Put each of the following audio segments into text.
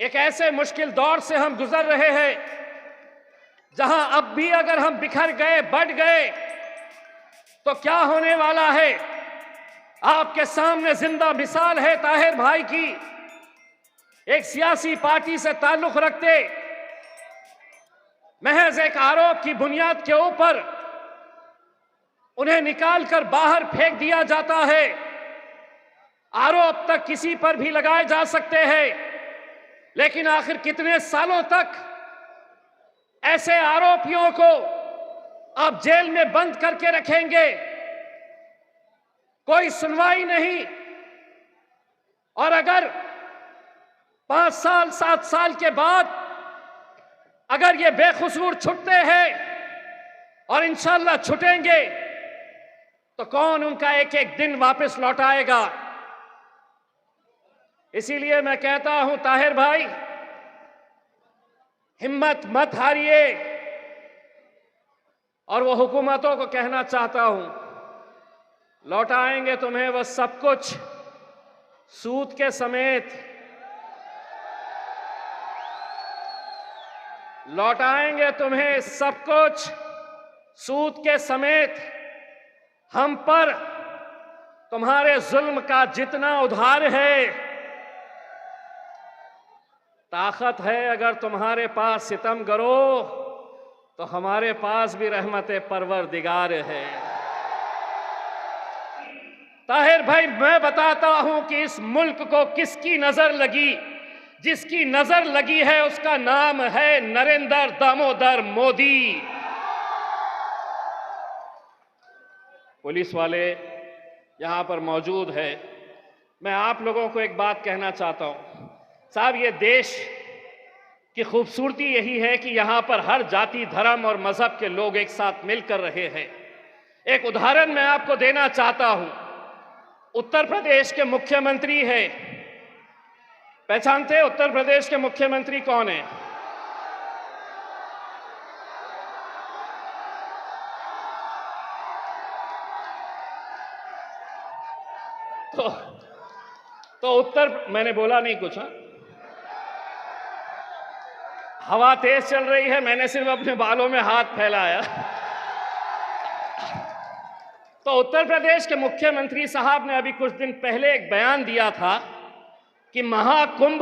एक ऐसे मुश्किल दौर से हम गुजर रहे हैं जहां अब भी अगर हम बिखर गए, बढ़ गए तो क्या होने वाला है। आपके सामने जिंदा मिसाल है ताहिर भाई की। एक सियासी पार्टी से ताल्लुक रखते महज एक आरोप की बुनियाद के ऊपर उन्हें निकालकर बाहर फेंक दिया जाता है। आरोप तक किसी पर भी लगाए जा सकते हैं, लेकिन आखिर कितने सालों तक ऐसे आरोपियों को आप जेल में बंद करके रखेंगे? कोई सुनवाई नहीं। और अगर 5 साल 7 साल के बाद अगर ये बेकसूर छूटते हैं और इंशाअल्लाह छूटेंगे तो कौन उनका एक एक दिन वापस लौटाएगा? इसीलिए मैं कहता हूं ताहिर भाई, हिम्मत मत हारिए। और वो हुकूमतों को कहना चाहता हूं, लौटाएंगे तुम्हें वह सब कुछ सूद के समेत। लौटाएंगे तुम्हें सब कुछ सूद के समेत। हम पर तुम्हारे जुल्म का जितना उधार है, ताकत है अगर तुम्हारे पास सितम करो तो हमारे पास भी रहमत परवरदिगार है। ताहिर भाई, मैं बताता हूं कि इस मुल्क को किसकी नजर लगी। जिसकी नजर लगी है उसका नाम है नरेंद्र दामोदर मोदी। पुलिस वाले यहां पर मौजूद है। मैं आप लोगों को एक बात कहना चाहता हूं साहब, ये देश की खूबसूरती यही है कि यहां पर हर जाति, धर्म और मजहब के लोग एक साथ मिलकर रहे हैं। एक उदाहरण मैं आपको देना चाहता हूं। उत्तर प्रदेश के मुख्यमंत्री है, पहचानते हैं उत्तर प्रदेश के मुख्यमंत्री कौन है? तो मैंने बोला नहीं कुछ। हवा तेज चल रही है, मैंने सिर्फ अपने बालों में हाथ फैलाया। तो उत्तर प्रदेश के मुख्यमंत्री साहब ने अभी कुछ दिन पहले एक बयान दिया था कि महाकुंभ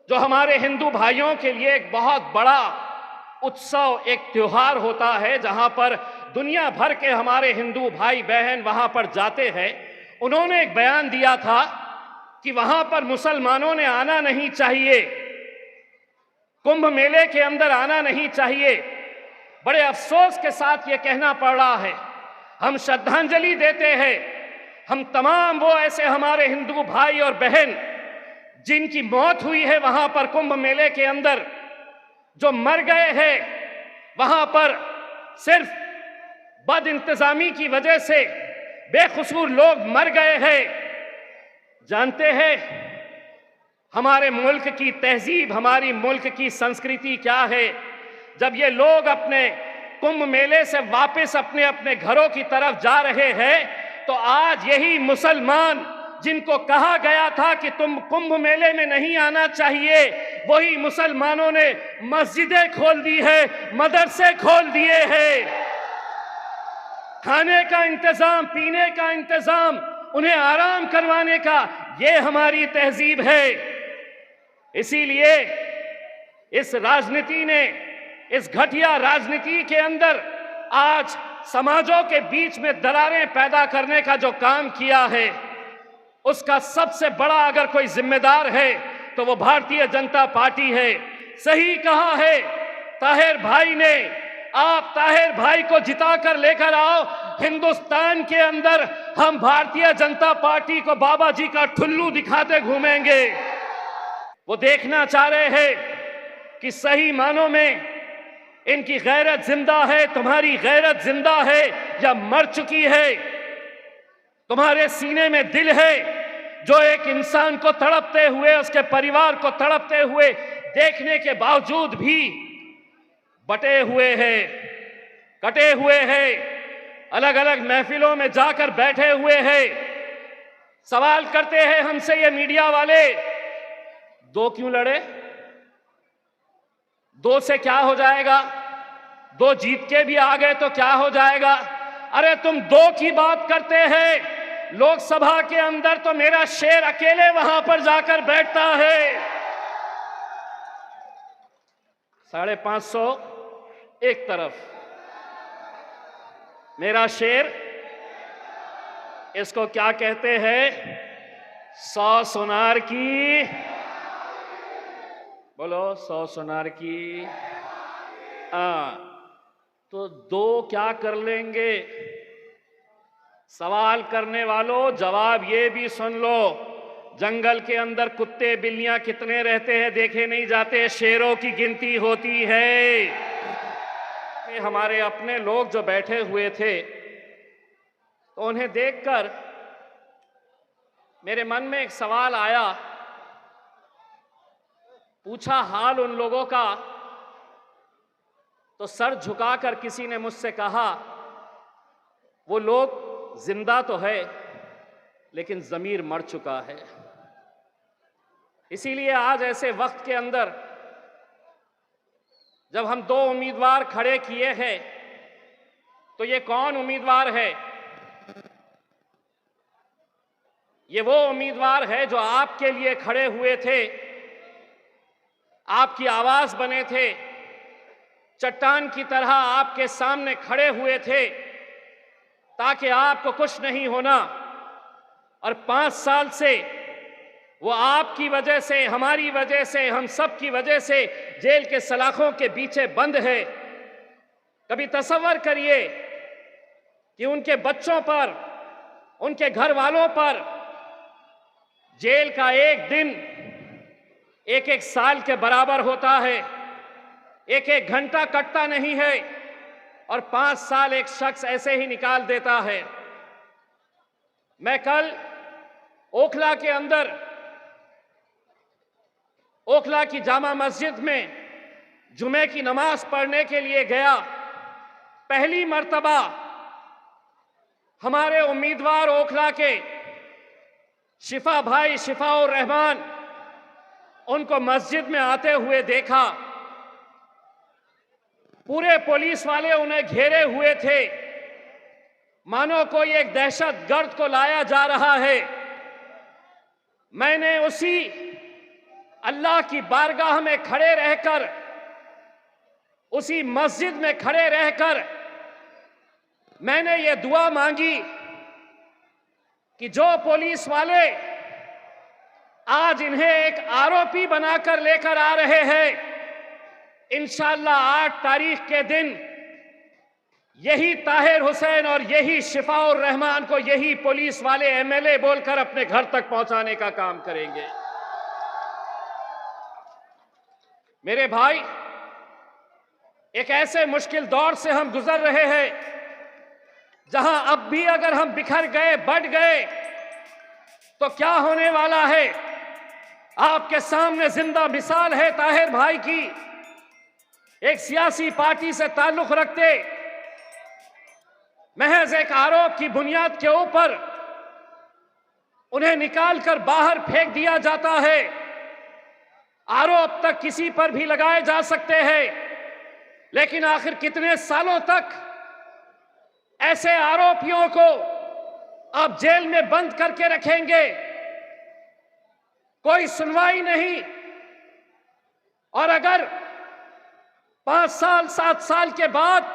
जो हमारे हिंदू भाइयों के लिए एक बहुत बड़ा उत्सव, एक त्योहार होता है, जहां पर दुनिया भर के हमारे हिंदू भाई बहन वहां पर जाते हैं। उन्होंने एक बयान दिया था कि वहां पर मुसलमानों ने आना नहीं चाहिए, कुंभ मेले के अंदर आना नहीं चाहिए। बड़े अफसोस के साथ ये कहना पड़ रहा है। हम श्रद्धांजलि देते हैं, हम तमाम वो ऐसे हमारे हिंदू भाई और बहन जिनकी मौत हुई है वहां पर कुंभ मेले के अंदर, जो मर गए हैं वहां पर सिर्फ बद इंतजामी की वजह से बेकसूर लोग मर गए हैं। जानते हैं हमारे मुल्क की तहजीब, हमारी मुल्क की संस्कृति क्या है? जब ये लोग अपने कुंभ मेले से वापस अपने अपने घरों की तरफ जा रहे हैं तो आज यही मुसलमान जिनको कहा गया था कि तुम कुंभ मेले में नहीं आना चाहिए, वही मुसलमानों ने मस्जिदें खोल दी है, मदरसे खोल दिए हैं। खाने का इंतजाम, पीने का इंतजाम, उन्हें आराम करवाने का, ये हमारी तहजीब है। इसीलिए इस राजनीति ने, इस घटिया राजनीति के अंदर आज समाजों के बीच में दरारें पैदा करने का जो काम किया है, उसका सबसे बड़ा अगर कोई जिम्मेदार है तो वो भारतीय जनता पार्टी है। सही कहा है ताहिर भाई ने। आप ताहिर भाई को जिताकर लेकर आओ, हिंदुस्तान के अंदर हम भारतीय जनता पार्टी को बाबा जी का ठुल्लू दिखाते घूमेंगे। वो देखना चाह रहे हैं कि सही मानों में इनकी गैरत जिंदा है, तुम्हारी गैरत जिंदा है या मर चुकी है। तुम्हारे सीने में दिल है जो एक इंसान को तड़पते हुए, उसके परिवार को तड़पते हुए देखने के बावजूद भी बटे हुए हैं, कटे हुए हैं, अलग अलग महफिलों में जाकर बैठे हुए हैं। सवाल करते हैं हमसे ये मीडिया वाले, दो क्यों लड़े? दो से क्या हो जाएगा? दो जीत के भी आ गए तो क्या हो जाएगा? अरे तुम दो की बात करते हैं, लोकसभा के अंदर तो मेरा शेर अकेले वहां पर जाकर बैठता है। 550 एक तरफ, मेरा शेर, इसको क्या कहते हैं? 100 सोनार की, बोलो 100 सोनार की। तो दो क्या कर लेंगे? सवाल करने वालों, जवाब ये भी सुन लो, जंगल के अंदर कुत्ते बिल्लियां कितने रहते हैं देखे नहीं जाते, शेरों की गिनती होती है। हमारे अपने लोग जो बैठे हुए थे, तो उन्हें देखकर मेरे मन में एक सवाल आया। पूछा हाल उन लोगों का, तो सर झुकाकर किसी ने मुझसे कहा, वो लोग जिंदा तो है लेकिन ज़मीर मर चुका है। इसीलिए आज ऐसे वक्त के अंदर जब हम दो उम्मीदवार खड़े किए हैं, तो ये कौन उम्मीदवार है? ये वो उम्मीदवार है जो आपके लिए खड़े हुए थे, आपकी आवाज बने थे, चट्टान की तरह आपके सामने खड़े हुए थे ताकि आपको कुछ नहीं होना। और 5 साल से वो आपकी वजह से, हमारी वजह से, हम सब की वजह से जेल के सलाखों के पीछे बंद है। कभी तसव्वुर करिए कि उनके बच्चों पर, उनके घर वालों पर जेल का एक दिन एक एक साल के बराबर होता है, एक एक घंटा कटता नहीं है, और 5 साल एक शख्स ऐसे ही निकाल देता है। मैं कल ओखला के अंदर, ओखला की जामा मस्जिद में जुमे की नमाज पढ़ने के लिए गया। पहली मर्तबा हमारे उम्मीदवार ओखला के शिफा भाई, शिफाउर रहमान, उनको मस्जिद में आते हुए देखा। पूरे पुलिस वाले उन्हें घेरे हुए थे, मानो कोई एक दहशतगर्द को लाया जा रहा है। मैंने उसी अल्लाह की बारगाह में खड़े रहकर, उसी मस्जिद में खड़े रहकर मैंने ये दुआ मांगी कि जो पुलिस वाले आज इन्हें एक आरोपी बनाकर लेकर आ रहे हैं, इंशाअल्लाह 8 तारीख के दिन यही ताहिर हुसैन और यही शिफाउर रहमान को यही पुलिस वाले एमएलए बोलकर अपने घर तक पहुंचाने का काम करेंगे। मेरे भाई, एक ऐसे मुश्किल दौर से हम गुजर रहे हैं जहां अब भी अगर हम बिखर गए, बढ़ गए, तो क्या होने वाला है? आपके सामने जिंदा मिसाल है ताहिर भाई की। एक सियासी पार्टी से ताल्लुक रखते, महज एक आरोप की बुनियाद के ऊपर उन्हें निकालकर बाहर फेंक दिया जाता है। आरोप तक किसी पर भी लगाए जा सकते हैं, लेकिन आखिर कितने सालों तक ऐसे आरोपियों को आप जेल में बंद करके रखेंगे? कोई सुनवाई नहीं। और अगर 5 साल 7 साल के बाद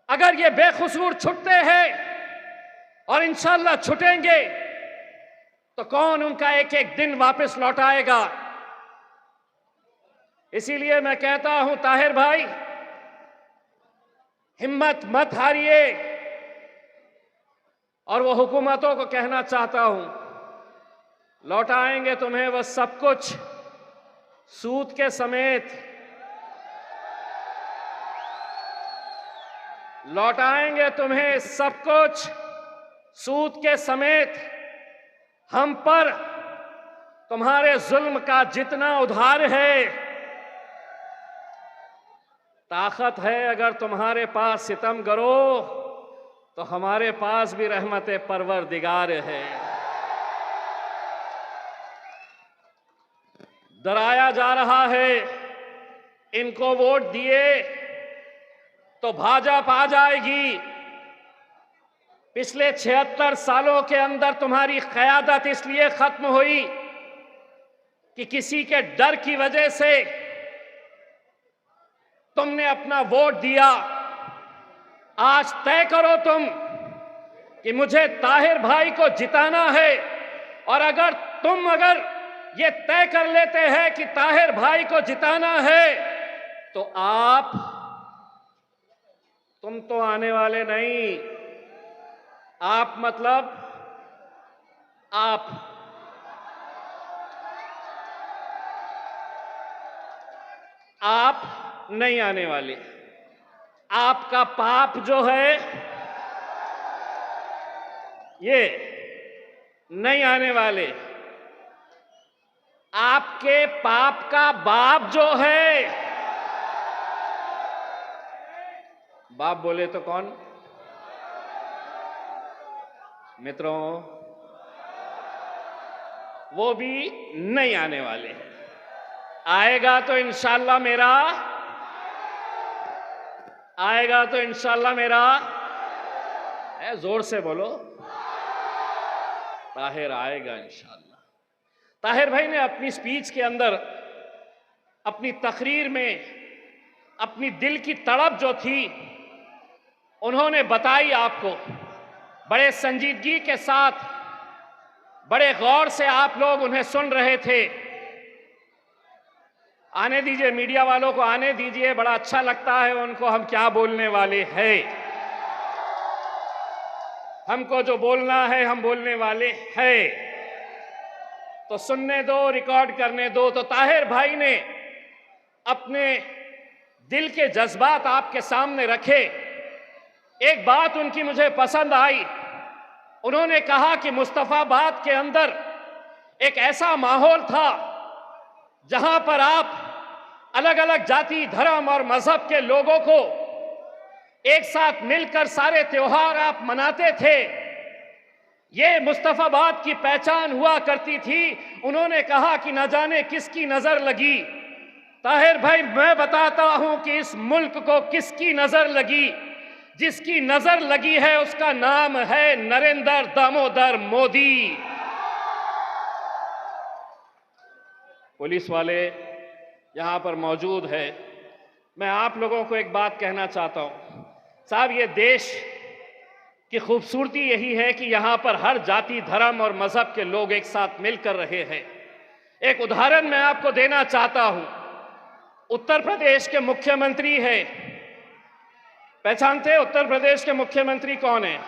अगर ये बेकसूर छुटते हैं, और इंशाअल्लाह छुटेंगे, तो कौन उनका एक एक दिन वापस लौटाएगा? इसीलिए मैं कहता हूं ताहिर भाई, हिम्मत मत हारिए। और वो हुकूमतों को कहना चाहता हूं, लौटाएंगे तुम्हें वो सब कुछ, सूद के समेत। लौटाएंगे तुम्हें सब कुछ, सूद के समेत। हम पर तुम्हारे जुल्म का जितना उधार है, ताकत है अगर तुम्हारे पास सितम करो, तो हमारे पास भी रहमत परवरदिगार है। डराया जा रहा है, इनको वोट दिए तो भाजपा आ जाएगी। पिछले 76 सालों के अंदर तुम्हारी क़यादत इसलिए खत्म हुई कि किसी के डर की वजह से तुमने अपना वोट दिया। आज तय करो तुम कि मुझे ताहिर भाई को जिताना है, और अगर ये तय कर लेते हैं कि ताहिर भाई को जिताना है तो तुम तो आने वाले नहीं। आप मतलब आप नहीं आने वाले। आपका पाप जो है ये नहीं आने वाले। आपके पाप का बाप जो है, बाप बोले तो कौन? मित्रों, वो भी नहीं आने वाले। आएगा तो इंशाल्लाह मेरा जोर से बोलो, ताहिर आएगा इंशाल्लाह। ताहिर भाई ने अपनी स्पीच के अंदर, अपनी तकरीर में अपनी दिल की तड़प जो थी उन्होंने बताई आपको। बड़े संजीदगी के साथ, बड़े गौर से आप लोग उन्हें सुन रहे थे। आने दीजिए, मीडिया वालों को आने दीजिए, बड़ा अच्छा लगता है उनको हम क्या बोलने वाले हैं। हमको जो बोलना है हम बोलने वाले हैं, तो सुनने दो, रिकॉर्ड करने दो। तो ताहिर भाई ने अपने दिल के जज्बात आपके सामने रखे। एक बात उनकी मुझे पसंद आई। उन्होंने कहा कि मुस्तफाबाद के अंदर एक ऐसा माहौल था जहां पर आप अलग अलग जाति, धर्म और मजहब के लोगों को एक साथ मिलकर सारे त्योहार आप मनाते थे। ये मुस्तफाबाद की पहचान हुआ करती थी। उन्होंने कहा कि न जाने किसकी नजर लगी। ताहिर भाई, मैं बताता हूं कि इस मुल्क को किसकी नजर लगी। जिसकी नजर लगी है उसका नाम है नरेंद्र दामोदर मोदी। पुलिस वाले यहां पर मौजूद है। मैं आप लोगों को एक बात कहना चाहता हूं। साहब, ये देश की खूबसूरती यही है कि यहां पर हर जाति, धर्म और मजहब के लोग एक साथ मिलकर रहे हैं। एक उदाहरण मैं आपको देना चाहता हूं। उत्तर प्रदेश के मुख्यमंत्री है, पहचानते हैं उत्तर प्रदेश के मुख्यमंत्री कौन है?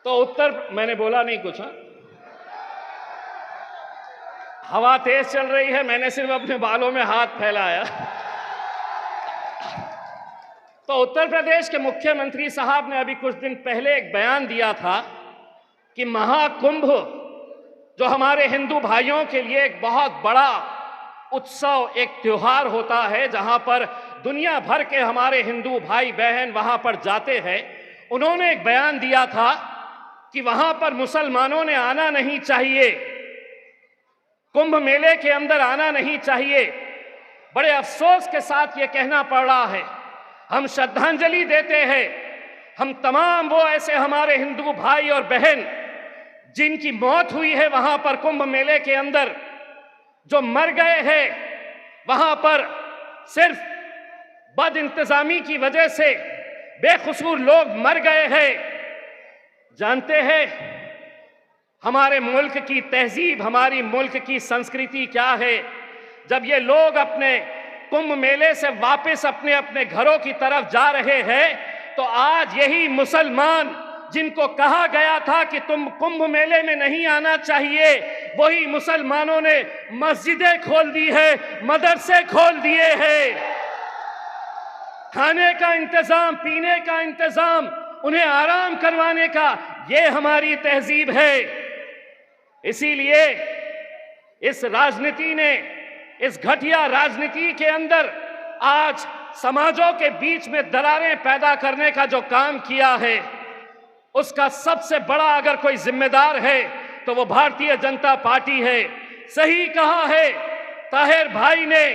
तो मैंने बोला नहीं कुछ, हाँ? हवा तेज चल रही है, मैंने सिर्फ अपने बालों में हाथ फैलाया। तो उत्तर प्रदेश के मुख्यमंत्री साहब ने अभी कुछ दिन पहले एक बयान दिया था कि महाकुंभ जो हमारे हिंदू भाइयों के लिए एक बहुत बड़ा उत्सव, एक त्योहार होता है, जहां पर दुनिया भर के हमारे हिंदू भाई बहन वहां पर जाते हैं। उन्होंने एक बयान दिया था कि वहां पर मुसलमानों ने आना नहीं चाहिए, कुंभ मेले के अंदर आना नहीं चाहिए। बड़े अफसोस के साथ ये कहना पड़ रहा है। हम श्रद्धांजलि देते हैं, हम तमाम वो ऐसे हमारे हिंदू भाई और बहन जिनकी मौत हुई है वहां पर कुंभ मेले के अंदर, जो मर गए हैं वहां पर सिर्फ बद इंतजामी की वजह से बेकसूर लोग मर गए हैं। जानते हैं हमारे मुल्क की तहजीब, हमारी मुल्क की संस्कृति क्या है? जब ये लोग अपने कुंभ मेले से वापस अपने अपने घरों की तरफ जा रहे हैं, तो आज यही मुसलमान जिनको कहा गया था कि तुम कुंभ मेले में नहीं आना चाहिए, वही मुसलमानों ने मस्जिदें खोल दी है, मदरसे खोल दिए हैं। खाने का इंतजाम, पीने का इंतजाम, उन्हें आराम करवाने का, ये हमारी तहजीब है। इसीलिए इस राजनीति ने, इस घटिया राजनीति के अंदर आज समाजों के बीच में दरारें पैदा करने का जो काम किया है, उसका सबसे बड़ा अगर कोई जिम्मेदार है तो वो भारतीय जनता पार्टी है। सही कहा है ताहिर भाई ने,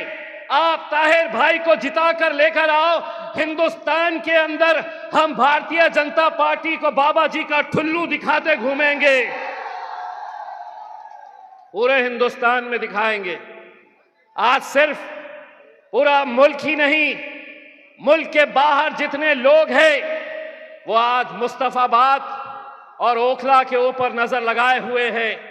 आप ताहिर भाई को जिता कर लेकर आओ, हिंदुस्तान के अंदर हम भारतीय जनता पार्टी को बाबा जी का ठुल्लू दिखाते घूमेंगे, पूरे हिंदुस्तान में दिखाएंगे। आज सिर्फ पूरा मुल्क ही नहीं, मुल्क के बाहर जितने लोग हैं वो आज मुस्तफाबाद और ओखला के ऊपर नजर लगाए हुए हैं।